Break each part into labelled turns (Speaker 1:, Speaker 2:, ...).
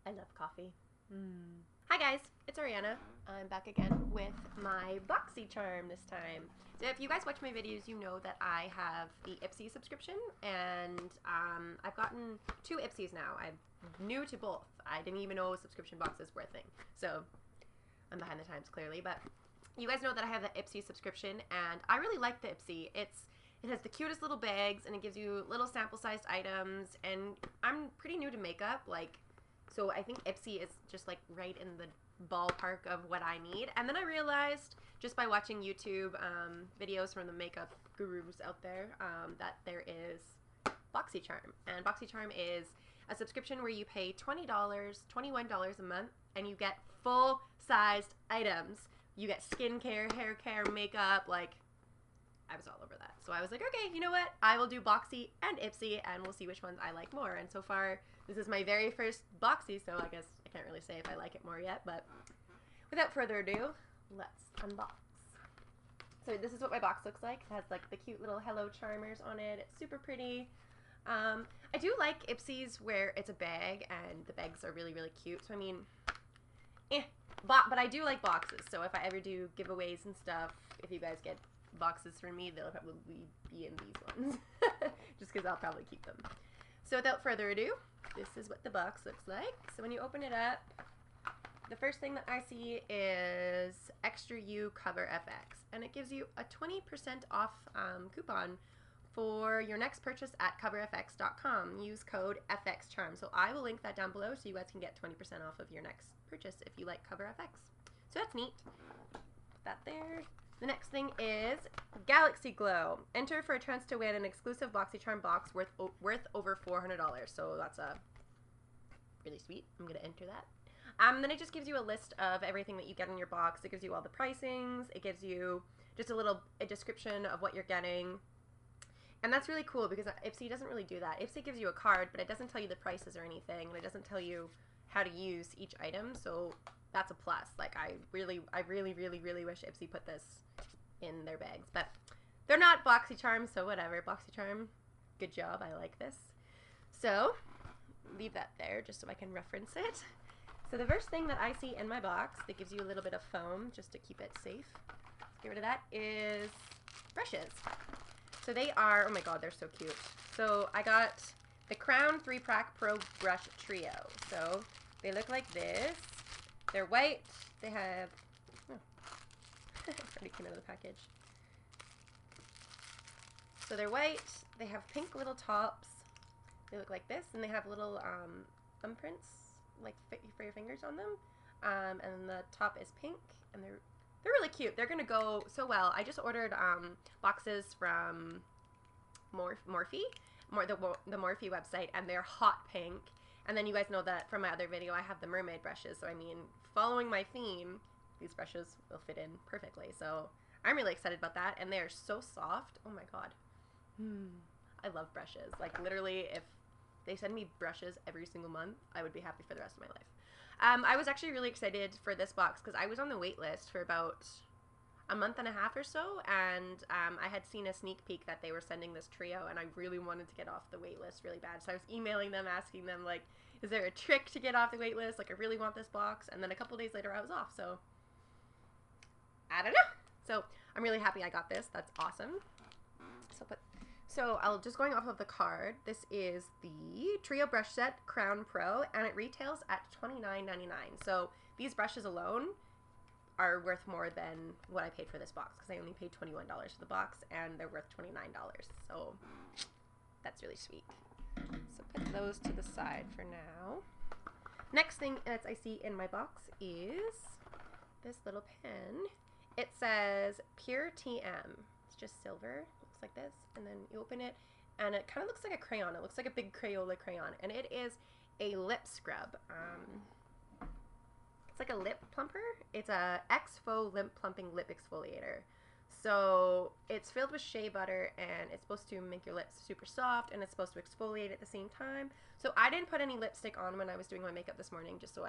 Speaker 1: I love coffee. Hi guys, it's Ariana. I'm back again with my Boxy charm this time. So if you guys watch my videos, you know that I have the Ipsy subscription, and I've gotten 2 Ipsys now. I'm new to both. I didn't even know subscription boxes were a thing. So I'm behind the times clearly, but you guys know that I have the Ipsy subscription, and I really like the Ipsy. It has the cutest little bags, and it gives you little sample-sized items, and I'm pretty new to makeup, so I think Ipsy is just right in the ballpark of what I need. And then I realized, just by watching YouTube videos from the makeup gurus out there, that there is BoxyCharm. And BoxyCharm is a subscription where you pay $20, $21 a month, and you get full-sized items. You get skincare, hair care, makeup, I was all over that. So I was like, okay, you know what? I will do Boxy and Ipsy, and we'll see which ones I like more. And so far, this is my very first Boxy, so I guess I can't really say if I like it more yet. But without further ado, let's unbox. So this is what my box looks like. It has the cute little Hello Charmers on it. It's super pretty. I do like Ipsy's where it's a bag, and the bags are really, really cute. So I mean, but I do like boxes. So if I ever do giveaways and stuff, if you guys get boxes for me, they'll probably be in these ones. Just because I'll probably keep them. So without further ado, this is what the box looks like. So when you open it up, the first thing that I see is Extra U Cover FX, and it gives you a 20% off coupon for your next purchase at coverfx.com. Use code FXCHARM. So I will link that down below so you guys can get 20% off of your next purchase if you like CoverFX. So that's neat. Put that there. The next thing is Galaxy Glow. Enter for a chance to win an exclusive BoxyCharm box worth over $400. So that's really sweet. I'm going to enter that. Then it just gives you a list of everything that you get in your box. It gives you all the pricings. It gives you just a description of what you're getting. And that's really cool because Ipsy doesn't really do that. Ipsy gives you a card, but it doesn't tell you the prices or anything. And it doesn't tell you how to use each item. So that's a plus. I really wish Ipsy put this in their bags, but they're not BoxyCharm, so whatever. BoxyCharm, good job. I like this. So leave that there just so I can reference it. So the first thing that I see in my box that gives you a little bit of foam just to keep it safe, let's get rid of that, is brushes. So they are, oh my god, they're so cute. So I got the Crown 3-Pack Pro Brush Trio. So they look like this. They're white. They have, already came out of the package. So they're white. They have pink little tops. They look like this, and they have little thumbprints, for your fingers on them. And the top is pink, and they're really cute. They're gonna go so well. I just ordered boxes from Morphe, the Morphe website, and they're hot pink. And then you guys know that from my other video, I have the mermaid brushes. So I mean, following my theme, these brushes will fit in perfectly. So I'm really excited about that. And they are so soft. Oh my god. I love brushes. Literally, if they send me brushes every single month, I would be happy for the rest of my life. I was actually really excited for this box because I was on the wait list for about a month and a half or so, and I had seen a sneak peek that they were sending this trio, and I really wanted to get off the wait list really bad. So I was emailing them, asking them, is there a trick to get off the wait list? I really want this box. And then a couple days later, I was off. So I don't know. So I'm really happy I got this. That's awesome. So I'll just going off of the card. This is the Trio Brush Set Crown Pro, and it retails at $29.99. So these brushes alone are worth more than what I paid for this box because I only paid $21 for the box, and they're worth $29. So that's really sweet. So put those to the side for now. Next thing that I see in my box is this little pen. It says Pure TM. It's just silver. Looks like this. And then you open it, and it kind of looks like a crayon. It looks like a big Crayola crayon. And it is a lip scrub. It's like a lip plumper. It's a Exfo lip plumping lip exfoliator. So it's filled with shea butter, and it's supposed to make your lips super soft, and it's supposed to exfoliate at the same time. So I didn't put any lipstick on when I was doing my makeup this morning, just so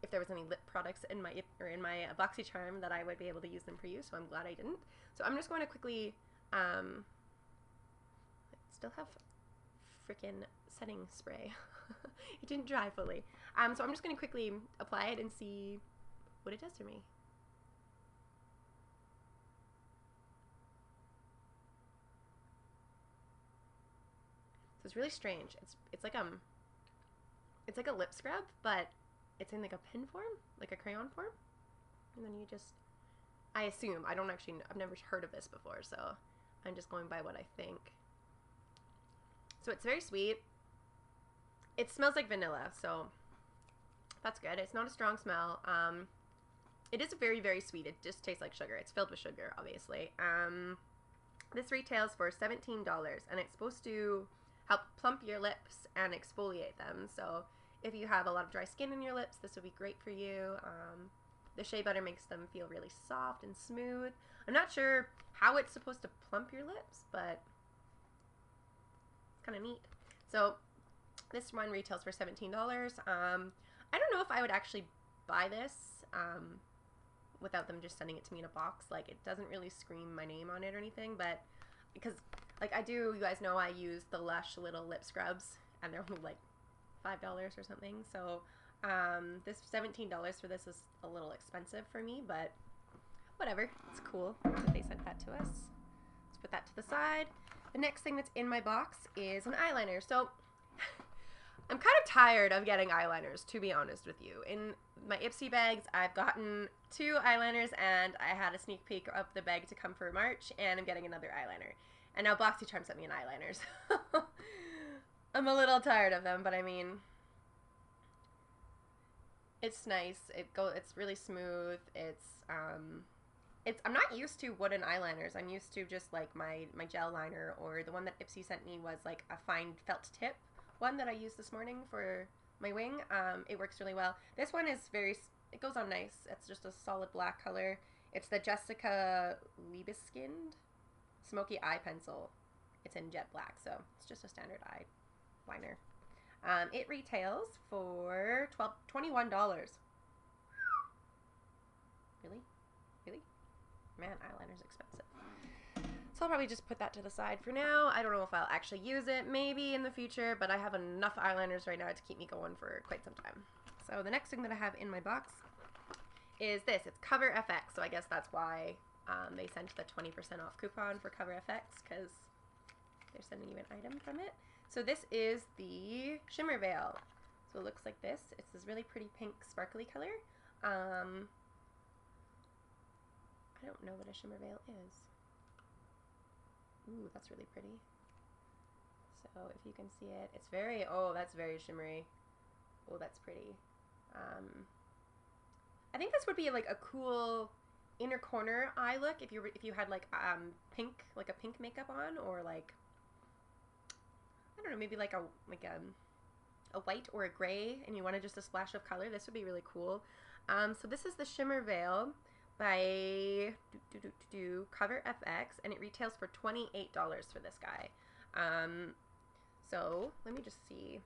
Speaker 1: if there was any lip products in my BoxyCharm, that I would be able to use them for you. So I'm glad I didn't. So I'm just going to quickly, I still have freaking setting spray. It didn't dry fully. So I'm just going to quickly apply it and see what it does for me. So it's really strange. It's like a lip scrub, but it's in like a pen form, like a crayon form. And then you just, I assume, I don't actually, I've never heard of this before, so I'm just going by what I think. So it's very sweet. It smells like vanilla, so that's good. It's not a strong smell. It is very, very sweet. It just tastes like sugar. It's filled with sugar, obviously. This retails for $17, and it's supposed to help plump your lips and exfoliate them. So if you have a lot of dry skin in your lips, this would be great for you. The shea butter makes them feel really soft and smooth. I'm not sure how it's supposed to plump your lips, but it's kind of neat. So this one retails for $17. I don't know if I would actually buy this without them just sending it to me in a box. Like, it doesn't really scream my name on it or anything, but because, like, I do, you guys know I use the Lush little lip scrubs, and they're only like $5 or something. So this $17 for this is a little expensive for me, but whatever. It's cool that they sent that to us. Let's put that to the side. The next thing that's in my box is an eyeliner. So I'm kind of tired of getting eyeliners, to be honest with you. In my Ipsy bags, I've gotten 2 eyeliners, and I had a sneak peek of the bag to come for March, and I'm getting another eyeliner. And now BoxyCharm sent me an eyeliner, so I'm a little tired of them, but I mean, it's nice. It's really smooth. I'm not used to wooden eyeliners. I'm used to just like my gel liner, or the one that Ipsy sent me was like a fine felt tip one that I used this morning for my wing. It works really well. This one is it goes on nice. It's just a solid black color. It's the Jessica Liebeskind Smoky Eye Pencil. It's in jet black, so it's just a standard eyeliner. It retails for $21. Really? Really? Man, eyeliner's expensive. So I'll probably just put that to the side for now. I don't know if I'll actually use it, maybe in the future, but I have enough eyeliners right now to keep me going for quite some time. So the next thing that I have in my box is this. It's Cover FX, so I guess that's why they sent the 20% off coupon for Cover FX, because they're sending you an item from it. So this is the Shimmer Veil. So it looks like this. It's this really pretty pink sparkly color. I don't know what a shimmer veil is. Ooh, that's really pretty. So if you can see it, it's very, oh, that's very shimmery. Oh, that's pretty. I think this would be like a cool inner corner eye look if you had like pink, like a pink makeup on, or like, I don't know, maybe like a white or a gray, and you wanted just a splash of color. This would be really cool. So this is the Shimmer Veil by Cover FX, and it retails for $28 for this guy. So let me just see.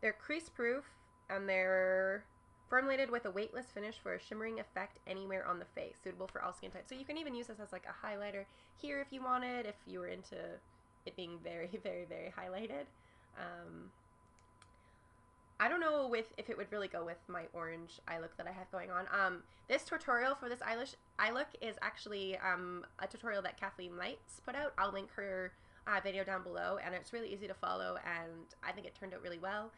Speaker 1: They're crease proof, and they're formulated with a weightless finish for a shimmering effect anywhere on the face, suitable for all skin types. So you can even use this as like a highlighter here if you wanted, if you were into it being very, very, very highlighted. I don't know if it would really go with my orange eye look that I have going on. This tutorial for this eye look is actually a tutorial that Kathleen Lights put out. I'll link her video down below, and it's really easy to follow, and I think it turned out really well.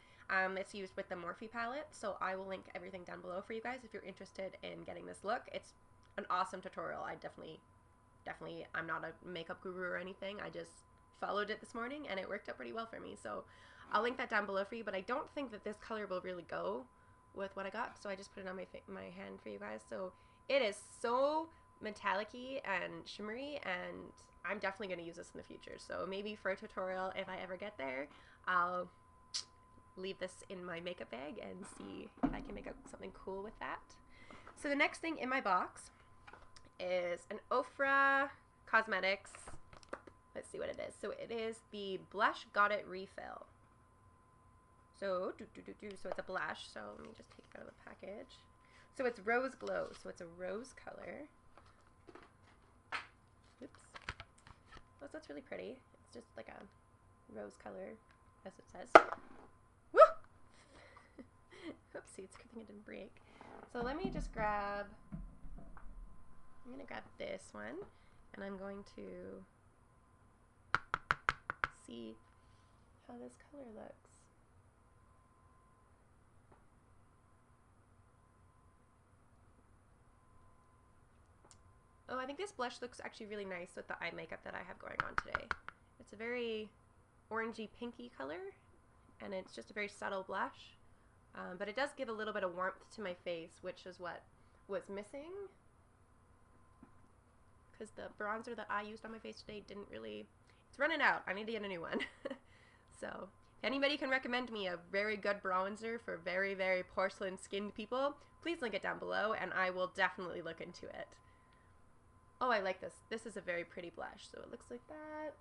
Speaker 1: It's used with the Morphe palette, so I will link everything down below for you guys if you're interested in getting this look. It's an awesome tutorial. I definitely, I'm not a makeup guru or anything. I just followed it this morning, and it worked out pretty well for me. So I'll link that down below for you, but I don't think that this color will really go with what I got, so I just put it on my hand for you guys. So it is so metallic-y and shimmery, and I'm definitely going to use this in the future. So maybe for a tutorial, if I ever get there, I'll leave this in my makeup bag and see if I can make up something cool with that. So the next thing in my box is an Oprah Cosmetics. Let's see what it is. So it is the Blush Got It Refill. So, so it's a blush. So let me just take it out of the package. So it's Rose Glow. So it's a rose color. Oops. Oh, so that's really pretty. It's just like a rose color as it says. Woo! Oopsie, it's a good thing it didn't break. So let me just grab, I'm going to grab this one, and I'm going to see how this color looks. Oh, I think this blush looks actually really nice with the eye makeup that I have going on today. It's a very orangey pinky color, and it's just a very subtle blush, but it does give a little bit of warmth to my face, which is what was missing, because the bronzer that I used on my face today didn't really, it's running out. I need to get a new one. So if anybody can recommend me a very good bronzer for very, very porcelain skinned people, please link it down below and I will definitely look into it. Oh, I like this. This is a very pretty blush. So it looks like that.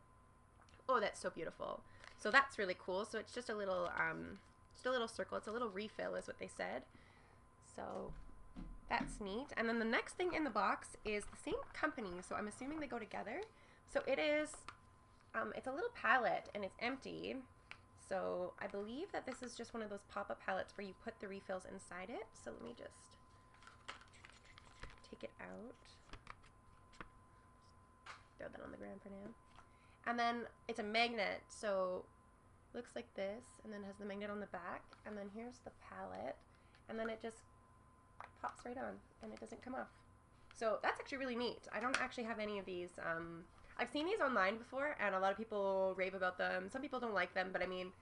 Speaker 1: Oh, that's so beautiful. So that's really cool. So it's just a little circle. It's a little refill is what they said. So that's neat. And then the next thing in the box is the same company. So I'm assuming they go together. So it is, it's a little palette and it's empty. So I believe that this is just one of those pop-up palettes where you put the refills inside it. So let me just take it out. Throw that on the ground for now. And then it's a magnet, so looks like this, and then has the magnet on the back, and then here's the palette, and then it just pops right on, and it doesn't come off. So that's actually really neat. I don't actually have any of these. I've seen these online before, and a lot of people rave about them. Some people don't like them, but I mean,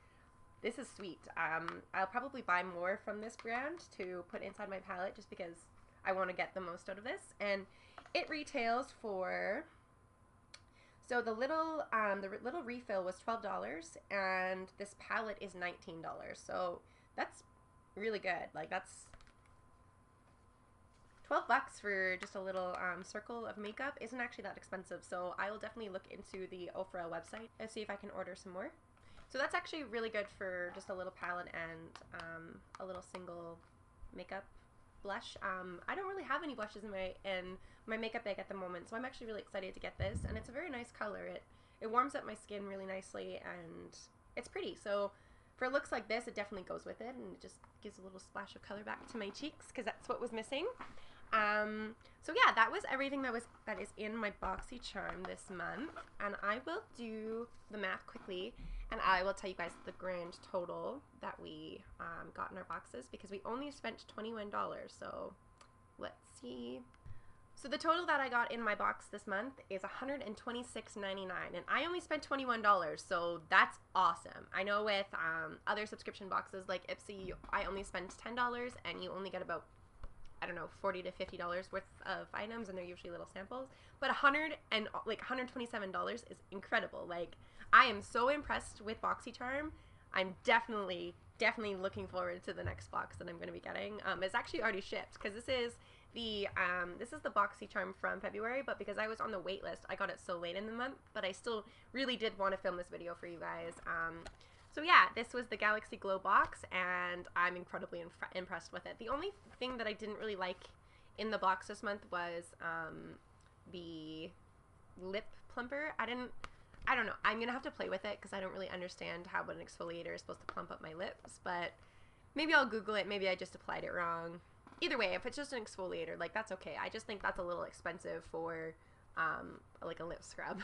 Speaker 1: this is sweet. I'll probably buy more from this brand to put inside my palette just because I want to get the most out of this, and it retails for... So the little refill was $12, and this palette is $19. So that's really good. Like that's $12 for just a little circle of makeup isn't actually that expensive. So I will definitely look into the Oprah website and see if I can order some more. So that's actually really good for just a little palette and a little single makeup blush. I don't really have any blushes in my makeup bag at the moment, so I'm actually really excited to get this, and it's a very nice color. It warms up my skin really nicely, and it's pretty. So for looks like this, it definitely goes with it, and it just gives a little splash of color back to my cheeks because that's what was missing. So yeah, that was everything that is in my BoxyCharm this month, and I will do the math quickly, and I will tell you guys the grand total that we got in our boxes because we only spent $21. So let's see. So the total that I got in my box this month is $126.99, and I only spent $21, so that's awesome. I know with other subscription boxes like Ipsy, I only spent $10, and you only get about, I don't know, $40 to $50 worth of items, and they're usually little samples. But $127 is incredible. Like, I am so impressed with BoxyCharm. I'm definitely looking forward to the next box that I'm going to be getting. It's actually already shipped because this is the BoxyCharm from February, but because I was on the wait list, I got it so late in the month. But I still really did want to film this video for you guys. So yeah, this was the Galaxy Glow box, and I'm incredibly impressed with it. The only thing that I didn't really like in the box this month was the lip plumper. I don't know. I'm going to have to play with it because I don't really understand how an exfoliator is supposed to plump up my lips, but maybe I'll Google it. Maybe I just applied it wrong. Either way, if it's just an exfoliator, like, that's okay. I just think that's a little expensive for like a lip scrub.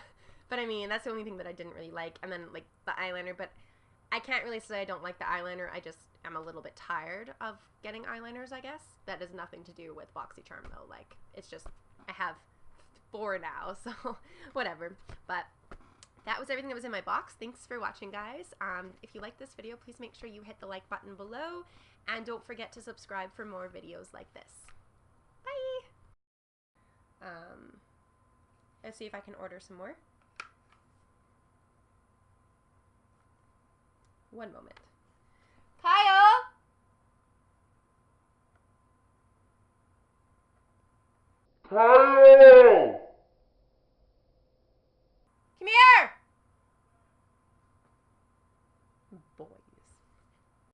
Speaker 1: But I mean, that's the only thing that I didn't really like. And then like the eyeliner, but I can't really say I don't like the eyeliner. I just am a little bit tired of getting eyeliners, I guess. That has nothing to do with BoxyCharm though. Like, it's just, I have 4 now, so whatever. But that was everything that was in my box. Thanks for watching, guys. If you like this video, please make sure you hit the like button below, and don't forget to subscribe for more videos like this. Bye! Let's see if I can order some more. One moment. Kyle!
Speaker 2: Kyle!